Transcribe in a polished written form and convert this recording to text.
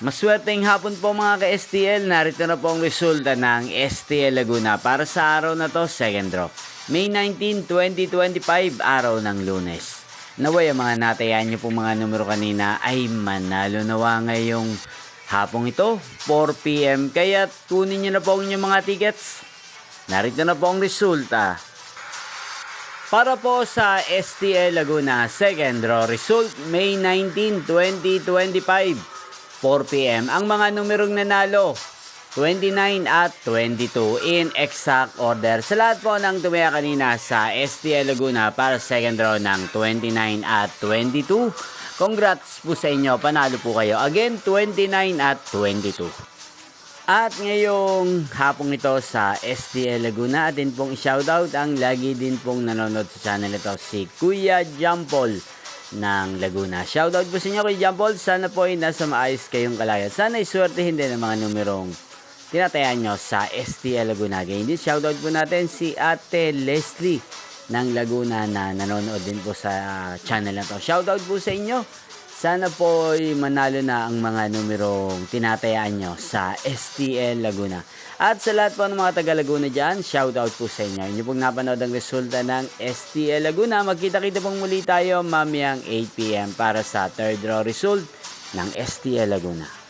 Maswerteng hapon po mga ka-STL, narito na po ang resulta ng STL Laguna para sa araw na to, second draw. May 19, 2025, araw ng Lunes. Naway ang mga natayan nyo po mga numero kanina ay manalo nawa ngayong hapong ito, 4 PM. Kaya kunin nyo na po ang inyong mga tickets. Narito na po ang resulta. Para po sa STL Laguna, second draw result, May 19, 2025. 4 PM. Ang mga numerong nanalo, 29 at 22 in exact order. Sa lahat po ng tumaya kanina sa STL Laguna para second draw ng 29 at 22. Congrats po sa inyo. Panalo po kayo. Again, 29 at 22. At ngayong hapong ito sa STL Laguna, atin pong shoutout ang lagi din pong nanonood sa channel ito, si Kuya Jampol ng Laguna. Shoutout po sa inyo kay Jampol. Sana po ay nasa maayos kayong kalagayan. Sana iswertehin din ang mga numerong tinatayan nyo sa STL Laguna. Ganyan din, shoutout po natin si Ate Leslie ng Laguna na nanonood din po sa channel na to. Shoutout po sa inyo. Sana po ay manalo na ang mga numerong tinatayaan nyo sa STL Laguna. At sa lahat po ng mga taga Laguna dyan, shoutout po sa inyo. Inyo pong napanood ang resulta ng STL Laguna. Magkita-kita pong muli tayo mamayang 8 PM para sa third draw result ng STL Laguna.